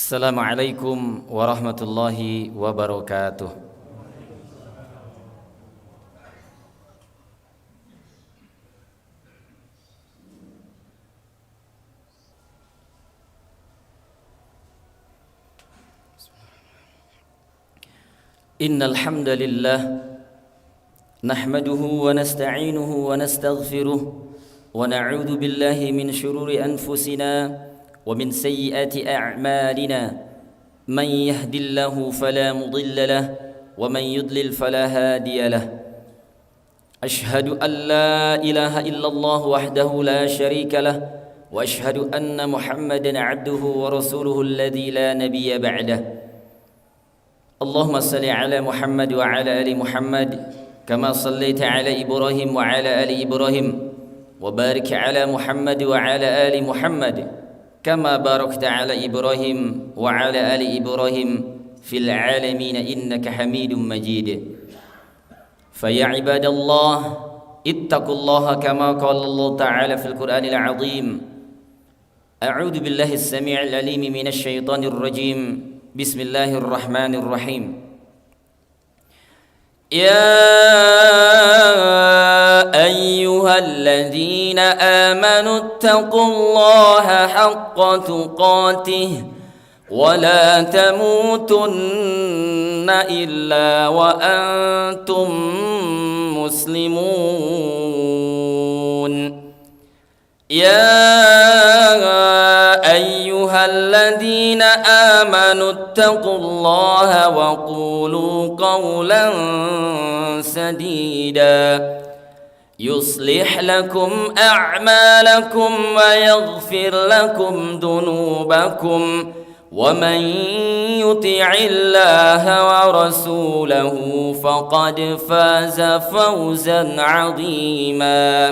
Assalamualaikum warahmatullahi wabarakatuh. Innal hamdalillah nahmaduhu wa nasta'inuhu wa nastaghfiruh wa na'udzu billahi min shururi anfusina wa min sayyiati a'malina man yahdihillahu fala mudilla lahu wa man yudlil fala hadiya lahu ashhadu an la ilaha illallah wahdahu la sharika lahu wa ashhadu anna muhammadan 'abduhu wa rasuluhu alladzi la nabiyya ba'dahu Allahumma salli ala Muhammad wa ala ali Muhammad kama sallaita ala Ibrahim wa ala ali Ibrahim wa barik ala Muhammad wa ala ali Muhammad kama barakta ala Ibrahim wa ala ali Ibrahim fil alamin innaka Hamidum Majid. Faya ibadallah ittaqullaha kama qala Allah ta'ala fil Qur'anil 'azim. A'udzu billahi as-sami'il 'alim minasy syaithanir rajim. Bismillahirrahmanirrahim. Ya ayyuhalladzina amanu taqullaha haqqa tuqatih wa la tamutunna illa wa antum muslimun. Ya ayyuhalladzina amanu taqullaha wa qulu qawlan sadida yuslih lakum a'malakum wa yaghfir lakum dhunubakum wa man yuti'illaha wa rasulahu faqad faza fawzan 'azima.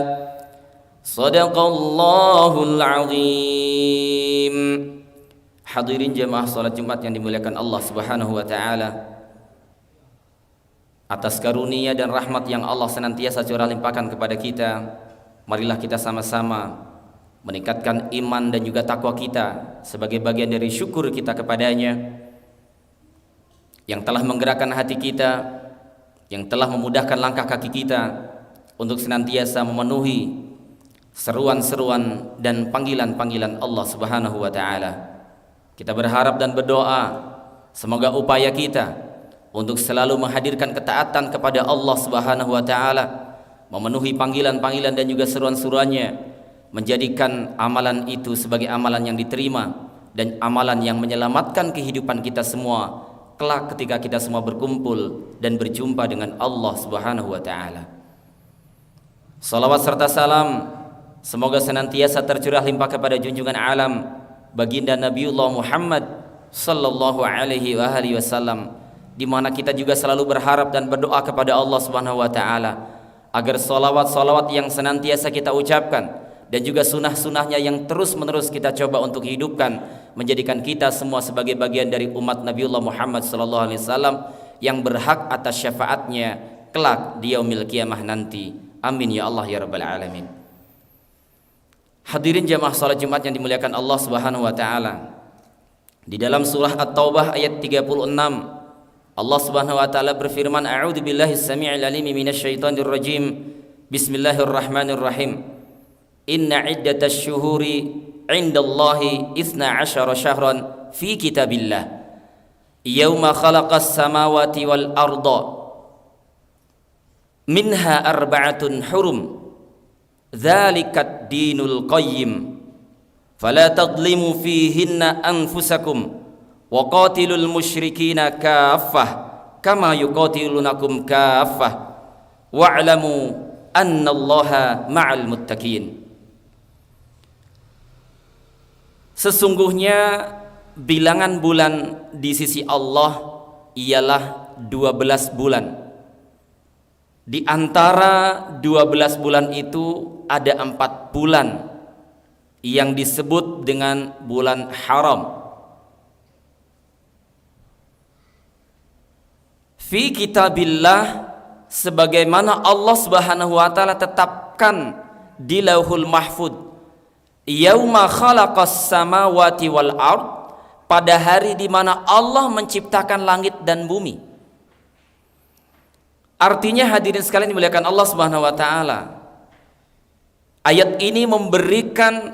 Sadaqallahul azim. Hadirin jemaah salat Jumat yang dimuliakan Allah Subhanahu wa taala. Atas karunia dan rahmat yang Allah senantiasa curah limpahkan kepada kita, marilah kita sama-sama meningkatkan iman dan juga takwa kita sebagai bagian dari syukur kita kepadanya yang telah menggerakkan hati kita, yang telah memudahkan langkah kaki kita untuk senantiasa memenuhi seruan-seruan dan panggilan-panggilan Allah Subhanahu wa taala. Kita berharap dan berdoa semoga upaya kita untuk selalu menghadirkan ketaatan kepada Allah Subhanahu wa taala, memenuhi panggilan-panggilan dan juga seruan-seruannya, menjadikan amalan itu sebagai amalan yang diterima dan amalan yang menyelamatkan kehidupan kita semua kelak ketika kita semua berkumpul dan berjumpa dengan Allah Subhanahu wa taala. Salawat serta salam semoga senantiasa tercurah limpah kepada junjungan alam baginda Nabiullah Muhammad sallallahu alaihi wasallam, di mana kita juga selalu berharap dan berdoa kepada Allah Subhanahu wa taala agar salawat-salawat yang senantiasa kita ucapkan dan juga sunah-sunahnya yang terus-menerus kita coba untuk hidupkan menjadikan kita semua sebagai bagian dari umat Nabiullah Muhammad sallallahu alaihi wasallam yang berhak atas syafaatnya kelak di yaumil qiyamah nanti. Amin ya Allah ya rabbal alamin. Hadirin jamaah salat Jumat yang dimuliakan Allah Subhanahu wa taala. Di dalam surah At-Taubah ayat 36, Allah Subhanahu wa taala berfirman, A'udzu billahi as-sami'il 'alim minasy syaithanir rajim. Bismillahirrahmanirrahim. Inna 'iddatasy syuhuri 'indallahi 12 syahran fi kitabillah. Yauma khalaqas samawati wal arda. Minha arba'atun hurum. Dzalikat dinul qayyim fala tadlimu fihinna anfusakum wa qatilul musyrikina kaffah kama yuqatilunakum kaffah wa'lamu annallaha ma'al muttaqin. Sesungguhnya bilangan bulan di sisi Allah ialah 12 bulan. Di antara 12 bulan itu ada 4 bulan yang disebut dengan bulan haram. Fi kitabillah, sebagaimana Allah Subhanahu wa taala tetapkan di Lauhul Mahfud, yauma khalaqas samawati wal ard, pada hari di mana Allah menciptakan langit dan bumi. Artinya hadirin sekalian dimuliakan Allah Subhanahu wa taala, ayat ini memberikan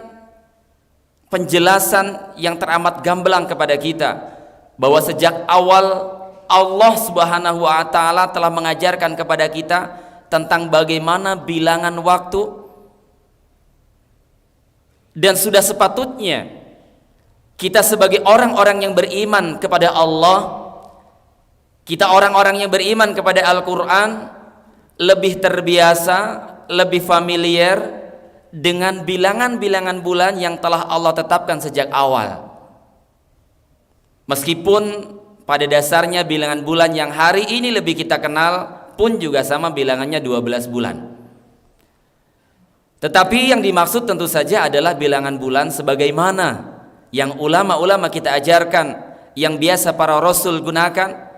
penjelasan yang teramat gamblang kepada kita bahwa sejak awal Allah Subhanahu wa taala telah mengajarkan kepada kita tentang bagaimana bilangan waktu, dan sudah sepatutnya kita sebagai orang-orang yang beriman kepada Allah, kita orang-orang yang beriman kepada Al-Quran, lebih terbiasa, lebih familiar dengan bilangan-bilangan bulan yang telah Allah tetapkan sejak awal. Meskipun pada dasarnya bilangan bulan yang hari ini lebih kita kenal pun juga sama bilangannya 12 bulan. Tetapi yang dimaksud tentu saja adalah bilangan bulan sebagaimana yang ulama-ulama kita ajarkan, yang biasa para rasul gunakan.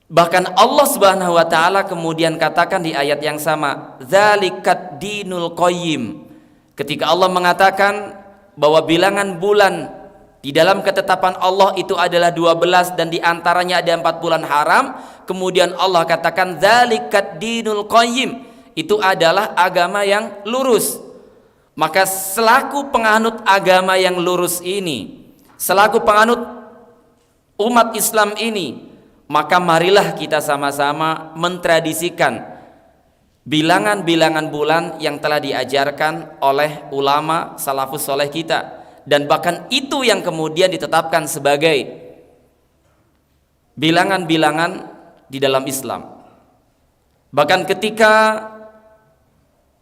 Bahkan Allah Subhanahu wa taala kemudian katakan di ayat yang sama, dzalikat dinul qayyim, ketika Allah mengatakan bahwa bilangan bulan di dalam ketetapan Allah itu adalah 12 dan diantaranya ada 4 bulan haram. Kemudian Allah katakan dzalikat dinul qayyim, itu adalah agama yang lurus. Maka selaku penganut agama yang lurus ini, selaku penganut umat Islam ini, maka marilah kita sama-sama mentradisikan bilangan-bilangan bulan yang telah diajarkan oleh ulama salafus soleh kita. Dan bahkan itu yang kemudian ditetapkan sebagai bilangan-bilangan di dalam Islam. Bahkan ketika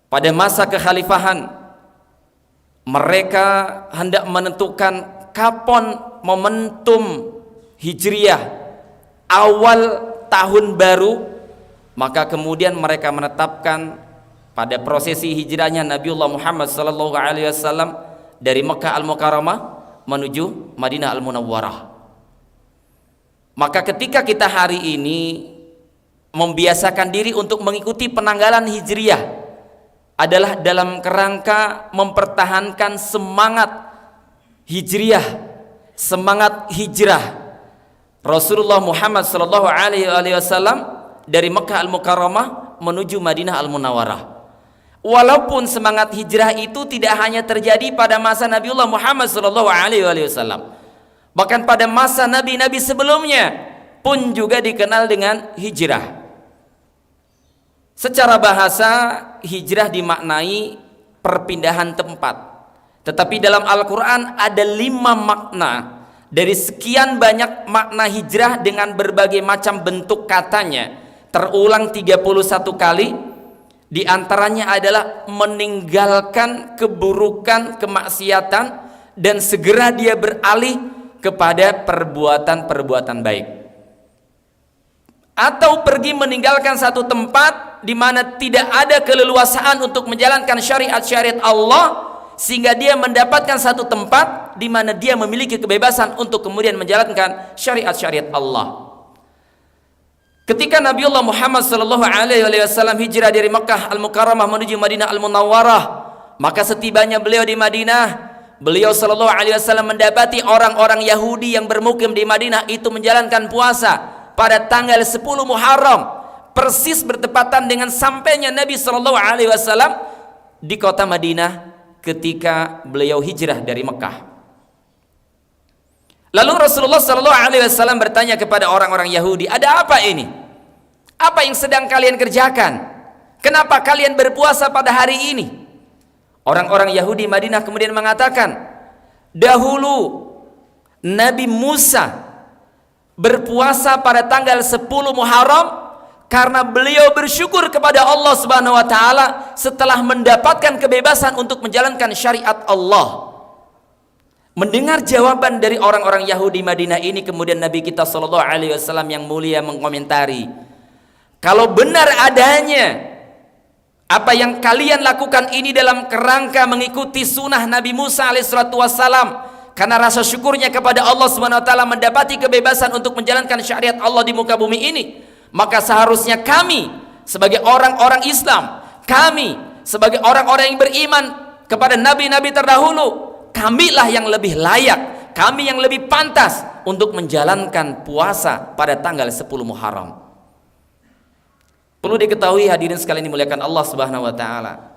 pada masa kekhalifahan mereka hendak menentukan kapan momentum Hijriah, awal tahun baru, maka kemudian mereka menetapkan pada prosesi hijrahnya Nabiullah Muhammad SAW dari Mekah Al-Mukarramah menuju Madinah Al-Munawwarah. Maka ketika kita hari ini membiasakan diri untuk mengikuti penanggalan Hijriah adalah dalam kerangka mempertahankan semangat Hijriah, semangat hijrah Rasulullah Muhammad SAW dari Mekah Al-Mukarramah menuju Madinah Al-Munawwarah. Walaupun semangat hijrah itu tidak hanya terjadi pada masa Nabiullah Muhammad SAW, bahkan pada masa nabi-nabi sebelumnya pun juga dikenal dengan hijrah. Secara bahasa, hijrah dimaknai perpindahan tempat. Tetapi dalam Al-Quran ada 5 makna dari sekian banyak makna hijrah dengan berbagai macam bentuk katanya, terulang 31 kali. Di antaranya adalah meninggalkan keburukan, kemaksiatan, dan segera dia beralih kepada perbuatan-perbuatan baik. Atau pergi meninggalkan satu tempat di mana tidak ada keleluasaan untuk menjalankan syariat-syariat Allah, sehingga dia mendapatkan satu tempat di mana dia memiliki kebebasan untuk kemudian menjalankan syariat-syariat Allah. Ketika Nabiullah Muhammad SAW hijrah dari Makkah Al-Mukarramah menuju Madinah Al-Munawwarah, maka setibanya beliau di Madinah, beliau SAW mendapati orang-orang Yahudi yang bermukim di Madinah itu menjalankan puasa pada tanggal 10 Muharram, persis bertepatan dengan sampainya Nabi SAW di kota Madinah ketika beliau hijrah dari Mekah. Lalu Rasulullah SAW bertanya kepada orang-orang Yahudi, ada apa ini? Apa yang sedang kalian kerjakan? Kenapa kalian berpuasa pada hari ini? Orang-orang Yahudi Madinah kemudian mengatakan, dahulu Nabi Musa berpuasa pada tanggal 10 Muharram karena beliau bersyukur kepada Allah Subhanahu wa taala setelah mendapatkan kebebasan untuk menjalankan syariat Allah. Mendengar jawaban dari orang-orang Yahudi Madinah ini, kemudian Nabi kita SAW yang mulia mengomentari, kalau benar adanya apa yang kalian lakukan ini dalam kerangka mengikuti sunnah Nabi Musa alaihissalam, karena rasa syukurnya kepada Allah Subhanahu wa taala mendapati kebebasan untuk menjalankan syariat Allah di muka bumi ini, maka seharusnya kami sebagai orang-orang Islam, kami sebagai orang-orang yang beriman kepada nabi-nabi terdahulu, kamilah yang lebih layak, kami yang lebih pantas untuk menjalankan puasa pada tanggal 10 Muharram. Perlu diketahui hadirin sekalian dimuliakan Allah Subhanahu wa taala,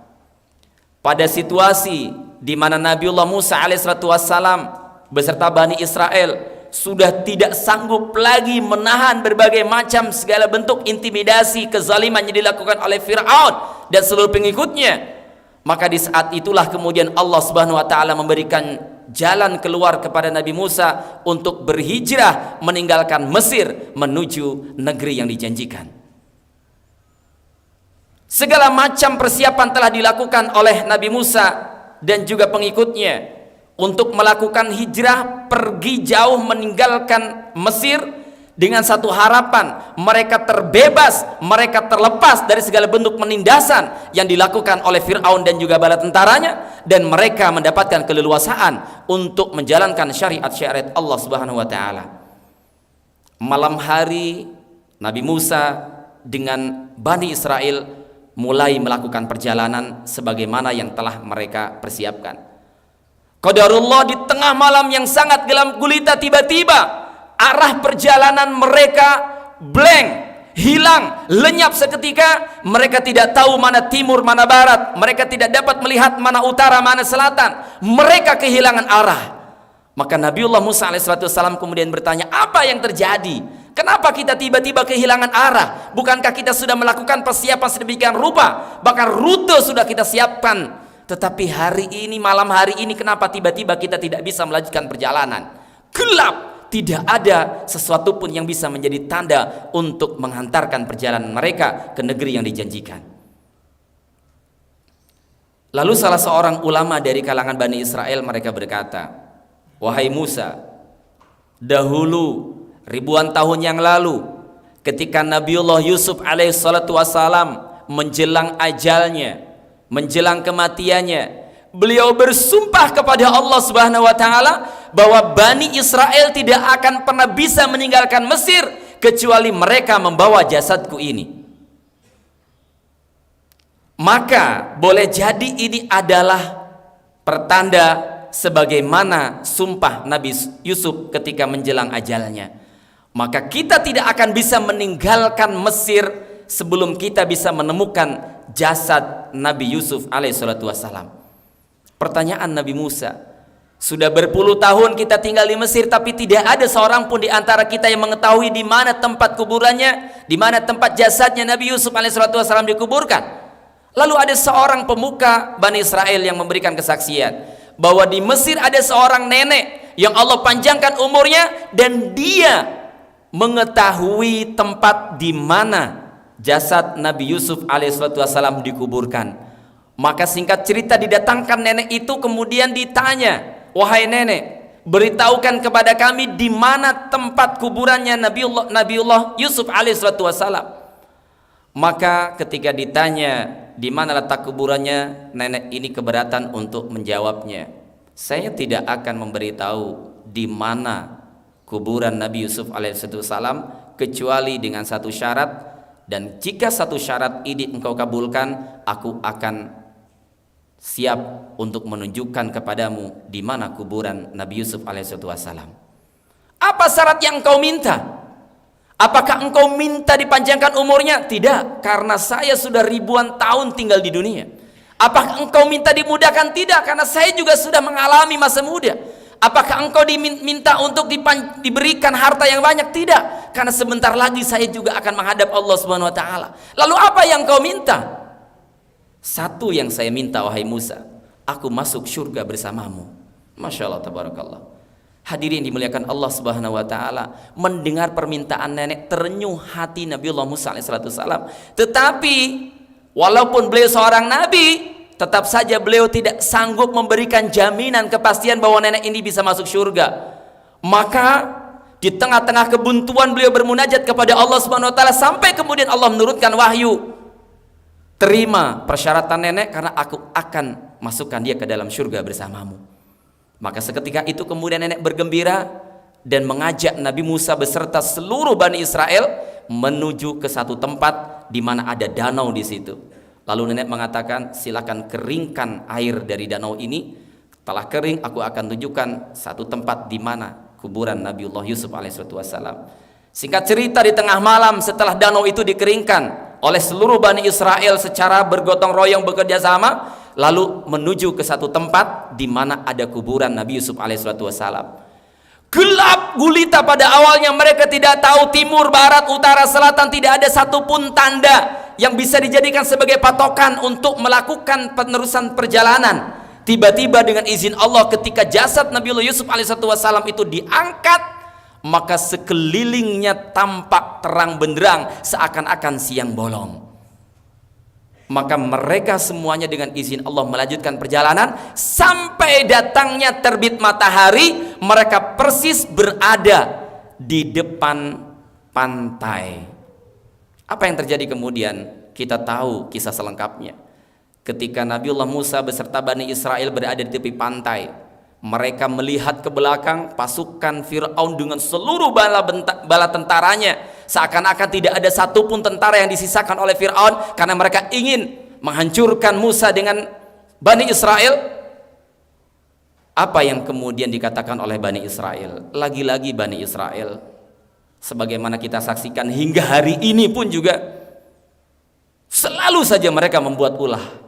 pada situasi di mana Nabiullah Musa alaihissalatu wassalam beserta Bani Israel sudah tidak sanggup lagi menahan berbagai macam segala bentuk intimidasi, kezaliman yang dilakukan oleh Fir'aun dan seluruh pengikutnya, maka di saat itulah kemudian Allah Subhanahu wa taala memberikan jalan keluar kepada Nabi Musa untuk berhijrah meninggalkan Mesir menuju negeri yang dijanjikan. Segala macam persiapan telah dilakukan oleh Nabi Musa dan juga pengikutnya untuk melakukan hijrah, pergi jauh meninggalkan Mesir dengan satu harapan, mereka terbebas, mereka terlepas dari segala bentuk penindasan yang dilakukan oleh Fir'aun dan juga bala tentaranya, dan mereka mendapatkan keleluasaan untuk menjalankan syariat-syariat Allah Subhanahu wa taala. Malam hari Nabi Musa dengan Bani Israel mulai melakukan perjalanan sebagaimana yang telah mereka persiapkan. Qadarullah, di tengah malam yang sangat gelap gulita, tiba-tiba arah perjalanan mereka blank, hilang, lenyap seketika. Mereka tidak tahu mana timur, mana barat. Mereka tidak dapat melihat mana utara, mana selatan. Mereka kehilangan arah. Maka Nabiullah Musa alaihissalam kemudian bertanya, apa yang terjadi? Kenapa kita tiba-tiba kehilangan arah? Bukankah kita sudah melakukan persiapan sedemikian rupa? Bahkan rute sudah kita siapkan. Tetapi hari ini, malam hari ini, kenapa tiba-tiba kita tidak bisa melanjutkan perjalanan? Gelap, tidak ada sesuatu pun yang bisa menjadi tanda untuk menghantarkan perjalanan mereka ke negeri yang dijanjikan. Lalu salah seorang ulama dari kalangan Bani Israel mereka berkata, wahai Musa, dahulu ribuan tahun yang lalu ketika Nabiullah Yusuf alaihissalatu wassalam menjelang ajalnya, menjelang kematiannya, beliau bersumpah kepada Allah Subhanahu wa taala bahwa Bani Israel tidak akan pernah bisa meninggalkan Mesir kecuali mereka membawa jasadku ini. Maka boleh jadi ini adalah pertanda sebagaimana sumpah Nabi Yusuf ketika menjelang ajalnya. Maka kita tidak akan bisa meninggalkan Mesir sebelum kita bisa menemukan jasad Nabi Yusuf alaihissalatu wassalam. Pertanyaan Nabi Musa, sudah berpuluh tahun kita tinggal di Mesir tapi tidak ada seorang pun di antara kita yang mengetahui di mana tempat kuburannya, di mana tempat jasadnya Nabi Yusuf alaihissalatu wassalam dikuburkan. Lalu ada seorang pemuka Bani Israel yang memberikan kesaksian bahwa di Mesir ada seorang nenek yang Allah panjangkan umurnya dan dia mengetahui tempat di mana jasad Nabi Yusuf alaihissalam dikuburkan. Maka singkat cerita didatangkan nenek itu, kemudian ditanya, wahai nenek, beritahukan kepada kami di mana tempat kuburannya Nabiullah Yusuf alaihissalam. Maka ketika ditanya di mana letak kuburannya, nenek ini keberatan untuk menjawabnya. Saya tidak akan memberitahu di mana kuburan Nabi Yusuf alaihissalam kecuali dengan satu syarat, dan jika satu syarat ini engkau kabulkan, aku akan siap untuk menunjukkan kepadamu di mana kuburan Nabi Yusuf alaihissalam. Apa syarat yang engkau minta? Apakah engkau minta dipanjangkan umurnya? Tidak, karena saya sudah ribuan tahun tinggal di dunia. Apakah engkau minta dimudahkan? Tidak, karena saya juga sudah mengalami masa muda. Apakah engkau diminta untuk diberikan harta yang banyak? Tidak, karena sebentar lagi saya juga akan menghadap Allah Subhanahu wa taala. Lalu apa yang engkau minta? Satu yang saya minta, wahai Musa, aku masuk surga bersamamu. Masya Allah, tabarakallah. Hadirin dimuliakan Allah Subhanahu wa taala, mendengar permintaan nenek terenyuh hati Nabiullah Musa alaihissalam. Tetapi walaupun beliau seorang nabi, tetap saja beliau tidak sanggup memberikan jaminan kepastian bahwa nenek ini bisa masuk surga. Maka di tengah-tengah kebuntuan beliau bermunajat kepada Allah Subhanahu wa taala sampai kemudian Allah menurunkan wahyu. Terima persyaratan nenek karena aku akan masukkan dia ke dalam surga bersamamu. Maka seketika itu kemudian nenek bergembira dan mengajak Nabi Musa beserta seluruh Bani Israel menuju ke satu tempat di mana ada danau di situ. Lalu nenek mengatakan, silakan keringkan air dari danau ini, Telah kering, aku akan tunjukkan satu tempat di mana kuburan Nabiullah Yusuf alaihissalam. Singkat cerita, di tengah malam setelah danau itu dikeringkan oleh seluruh Bani Israel secara bergotong royong bekerja sama, lalu menuju ke satu tempat di mana ada kuburan Nabi Yusuf alaihissalam. Gelap gulita pada awalnya, mereka tidak tahu timur, barat, utara, selatan, tidak ada satupun tanda yang bisa dijadikan sebagai patokan untuk melakukan penerusan perjalanan. Tiba-tiba dengan izin Allah, ketika jasad Nabiullah Yusuf alaihissalam itu diangkat, maka sekelilingnya tampak terang benderang seakan-akan siang bolong. Maka mereka semuanya dengan izin Allah melanjutkan perjalanan sampai datangnya terbit matahari. Mereka persis berada di depan pantai. Apa yang terjadi kemudian? Kita tahu kisah selengkapnya. Ketika Nabiullah Musa beserta Bani Israel berada di tepi pantai, mereka melihat ke belakang pasukan Fir'aun dengan seluruh bala tentaranya. Seakan-akan tidak ada satupun tentara yang disisakan oleh Fir'aun, karena mereka ingin menghancurkan Musa dengan Bani Israel. Apa yang kemudian dikatakan oleh Bani Israel? Lagi-lagi Bani Israel, sebagaimana kita saksikan hingga hari ini pun juga, selalu saja mereka membuat ulah.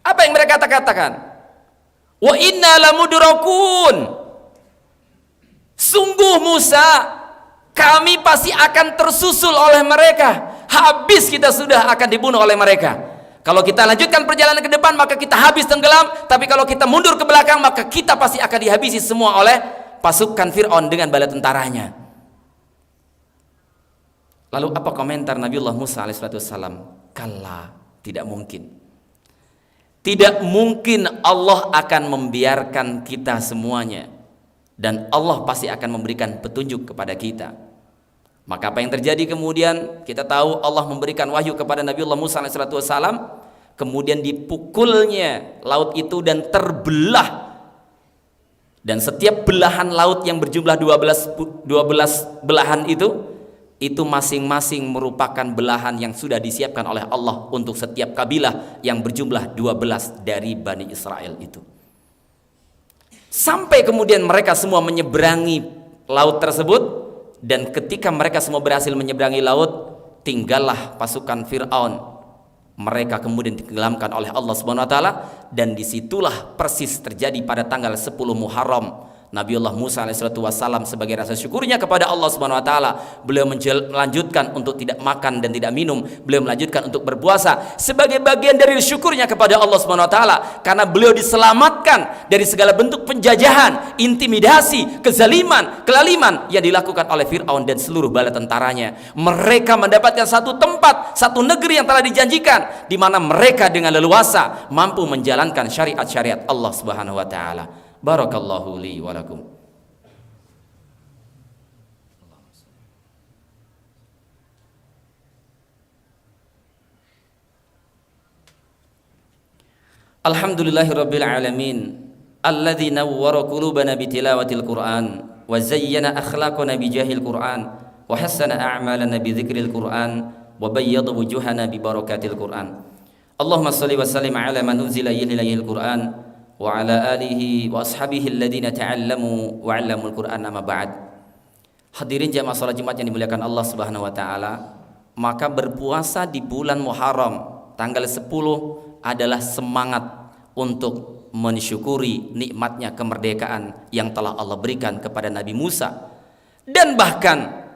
Apa yang mereka katakan? Wa inna lamudrakun. Sungguh Musa, kami pasti akan tersusul oleh mereka. Habis kita sudah akan dibunuh oleh mereka. Kalau kita lanjutkan perjalanan ke depan, maka kita habis tenggelam. Tapi kalau kita mundur ke belakang, maka kita pasti akan dihabisi semua oleh pasukan Fir'aun dengan bala tentaranya. Lalu apa komentar Nabiullah Musa alaihissalam? Kalla, tidak mungkin. Tidak mungkin Allah akan membiarkan kita semuanya, dan Allah pasti akan memberikan petunjuk kepada kita. Maka apa yang terjadi kemudian? Kita tahu Allah memberikan wahyu kepada Nabiullah Musa alaihissalam, kemudian dipukulnya laut itu dan terbelah. Dan setiap belahan laut yang berjumlah 12 belahan itu masing-masing merupakan belahan yang sudah disiapkan oleh Allah untuk setiap kabilah yang berjumlah 12 dari Bani Israel itu. Sampai kemudian mereka semua menyeberangi laut tersebut, dan ketika mereka semua berhasil menyeberangi laut, tinggallah pasukan Fir'aun. Mereka kemudian ditenggelamkan oleh Allah Subhanahu wa taala, dan disitulah persis terjadi pada tanggal 10 Muharram. Nabiullah Musa alaihissalam sebagai rasa syukurnya kepada Allah Subhanahu wa taala, beliau melanjutkan untuk tidak makan dan tidak minum. Beliau melanjutkan untuk berpuasa sebagai bagian dari syukurnya kepada Allah Subhanahu wa taala, karena beliau diselamatkan dari segala bentuk penjajahan, intimidasi, kezaliman, kelaliman yang dilakukan oleh Fir'aun dan seluruh bala tentaranya. Mereka mendapatkan satu tempat, satu negeri yang telah dijanjikan, di mana mereka dengan leluasa mampu menjalankan syariat-syariat Allah Subhanahu wa taala. Barakallahu li wa lakum. Alhamdulillahirabbil alamin alladzi nawwara qulubana bitilawatil Qur'an wa zayyana akhlaqana bijahil Qur'an wa hassana a'malana bidzikril Qur'an wa bayyada wujuhana bi barakatil Qur'an. Allahumma shalli wa sallim ala man unzila ilayhil Qur'an wa ala alihi wa ashabihi alladhina ta'allamu wa 'allamul Qur'ana ma ba'd. Hadirin jamaah salat Jumat yang dimuliakan Allah Subhanahu wa taala, maka berpuasa di bulan Muharram tanggal 10 adalah semangat untuk mensyukuri nikmatnya kemerdekaan yang telah Allah berikan kepada Nabi Musa, dan bahkan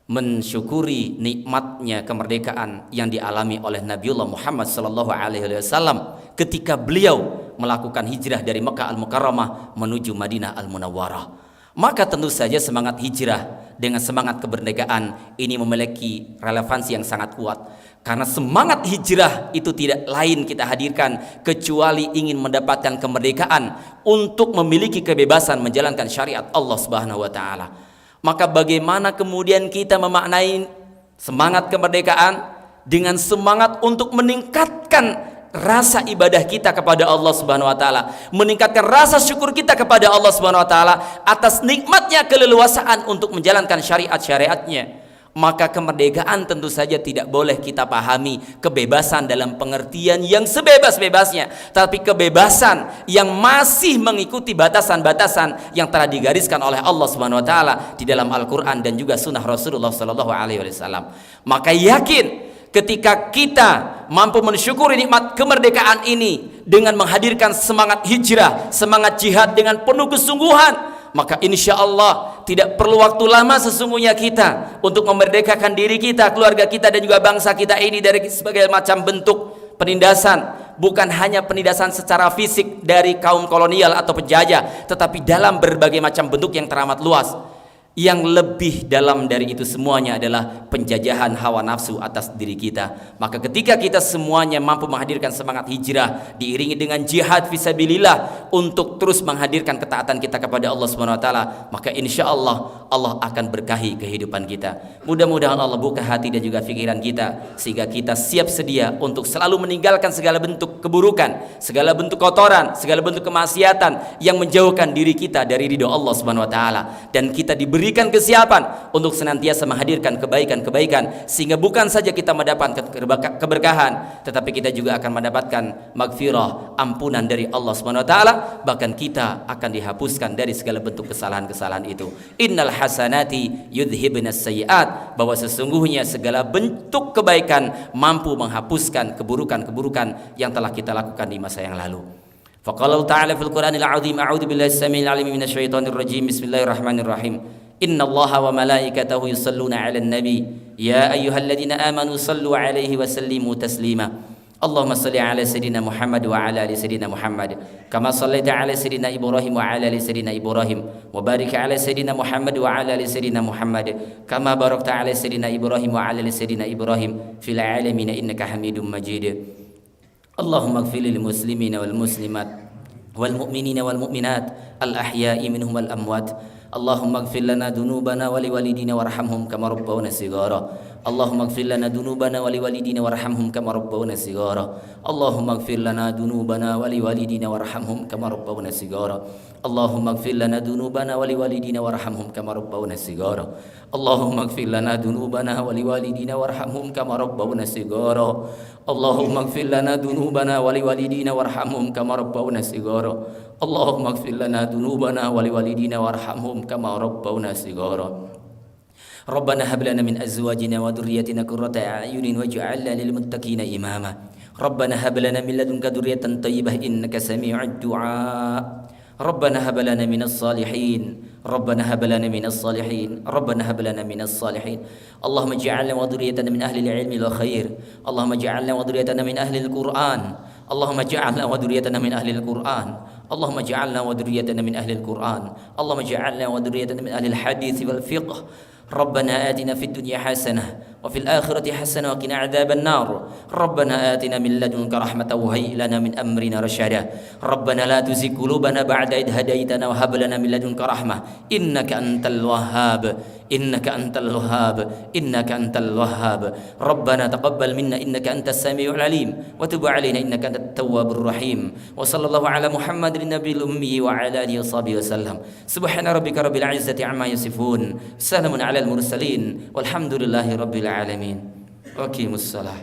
mensyukuri nikmatnya kemerdekaan yang dialami oleh Nabiullah Muhammad sallallahu alaihi wasallam ketika beliau melakukan hijrah dari Makkah Al-Mukarramah menuju Madinah Al-Munawwarah. Maka tentu saja semangat hijrah dengan semangat kemerdekaan ini memiliki relevansi yang sangat kuat, karena semangat hijrah itu tidak lain kita hadirkan kecuali ingin mendapatkan kemerdekaan untuk memiliki kebebasan menjalankan syariat Allah Subhanahu wa taala. Maka bagaimana kemudian kita memaknai semangat kemerdekaan dengan semangat untuk meningkatkan rasa ibadah kita kepada Allah Subhanahu wa taala, meningkatkan rasa syukur kita kepada Allah Subhanahu wa taala atas nikmatnya keleluasaan untuk menjalankan syariat-syariatnya. maka kemerdekaan tentu saja tidak boleh kita pahami kebebasan dalam pengertian yang sebebas-bebasnya, tapi kebebasan yang masih mengikuti batasan-batasan yang telah digariskan oleh Allah Subhanahu wa taala di dalam Al-Qur'an dan juga sunnah Rasulullah sallallahu alaihi wasallam. Maka yakin ketika kita mampu mensyukuri nikmat kemerdekaan ini dengan menghadirkan semangat hijrah, semangat jihad dengan penuh kesungguhan, maka insya Allah tidak perlu waktu lama sesungguhnya kita untuk memerdekakan diri kita, keluarga kita dan juga bangsa kita ini dari sebagai macam bentuk penindasan. Bukan hanya penindasan secara fisik dari kaum kolonial atau penjajah, tetapi dalam berbagai macam bentuk yang teramat luas. Yang lebih dalam dari itu semuanya adalah penjajahan hawa nafsu atas diri kita. Maka ketika kita semuanya mampu menghadirkan semangat hijrah diiringi dengan jihad fisabilillah untuk terus menghadirkan ketaatan kita kepada Allah Subhanahu wa taala, maka insya Allah Allah akan berkahi kehidupan kita. Mudah-mudahan Allah buka hati dan juga pikiran kita sehingga kita siap sedia untuk selalu meninggalkan segala bentuk keburukan, segala bentuk kotoran, segala bentuk kemaksiatan yang menjauhkan diri kita dari ridho Allah Subhanahu wa taala, dan kita diberikan kesiapan untuk senantiasa menghadirkan kebaikan-kebaikan sehingga bukan saja kita mendapatkan keberkahan, tetapi kita juga akan mendapatkan maghfirah, ampunan dari Allah Subhanahu wa taala, bahkan kita akan dihapuskan dari segala bentuk kesalahan-kesalahan itu. Innal hasanati yudhibnas sayyiat, bahwa sesungguhnya segala bentuk kebaikan mampu menghapuskan keburukan-keburukan yang telah kita lakukan di masa yang lalu. Faqala ta'ala fil Qur'anil 'azim, a'udzu billahi as-sami'il 'alim minasyaitonir rajim. Bismillahirrahmanirrahim. Innallaha wa malaikatahu yusalluna 'alan nabi ya ayyuhalladzina amanu sallu 'alaihi wa sallimu taslima. Allahumma salli 'ala sayyidina Muhammad wa 'ala ali sayyidina Muhammad kama sallaita 'ala sayyidina Ibrahim wa 'ala ali sayyidina Ibrahim wa barik 'ala sayyidina Muhammad wa 'ala ali sayyidina Muhammad kama barakta 'ala sayyidina Ibrahim wa 'ala ali sayyidina Ibrahim fil 'alamin innaka Hamidum Majid. Allahumma ighfir lil muslimina wal muslimat wal mu'minina wal mu'minat al ahya'i minhum wal amwat. Allahumma ighfir lana dhunubana wa liwalidina warhamhum kama rabbawna shighara. Allahumma ighfir lana dhunubana wa liwalidina warhamhum kama rabbawna shighara. Allahumma ighfir lana dhunubana wa liwalidina warhamhum kama rabbawna shighara. Allahumma ighfir lana dhunubana wa liwalidina warhamhum kama rabbawna shighara. Allahumma ighfir lana dhunubana wa liwalidina warhamhum kama rabbawna shighara. Allahumma ighfir lana dhunubana wa liwalidina warhamhum kama rabbawna shighara. Allahumma ighfir lana dhunubana wa liwalidina warhamhum kama rabbawna shighara. Rabbana hab lana min azwajina wa dhurriyyatina qurrata a'yunin waj'alna lil muttaqina imama. Rabbana hab lana min ladunka dhurriyyatan thayyibah innaka sami'ud du'a. ربنا هب لنا من الصالحين ربنا هب لنا من الصالحين ربنا هب لنا من الصالحين اللهم اجعلنا وذريتنا من أهل العلم والخير اللهم اجعلنا وذريتنا من أهل القرآن اللهم اجعلنا وذريتنا من أهل القرآن اللهم اجعلنا وذريتنا من أهل القرآن اللهم اجعلنا وذريتنا من أهل الحديث والفقه ربنا آتنا في الدنيا حسنة وفي الآخرة حسنة وقنا عذاب النار ربنا آتنا من لدنك رحمة وهيئ لنا من أمرنا رشدا ربنا لا تزغ قلوبنا بعد إذ هديتنا وهب لنا من لدنك رحمة إنك أنت الوهاب إنك أنت الوهاب إنك أنت الوهاب ربنا تقبل منا إنك أنت السميع العليم وتب علينا إنك أنت التواب الرحيم وصلى الله على محمد النبي الأمي وعلى آله وصحبه وسلم سبحان ربك رب العزة عما يصفون سلام على المرسلين والحمد لله رب العالمين وأقيموا الصلاة.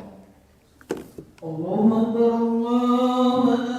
الله أكبر الله أكبر.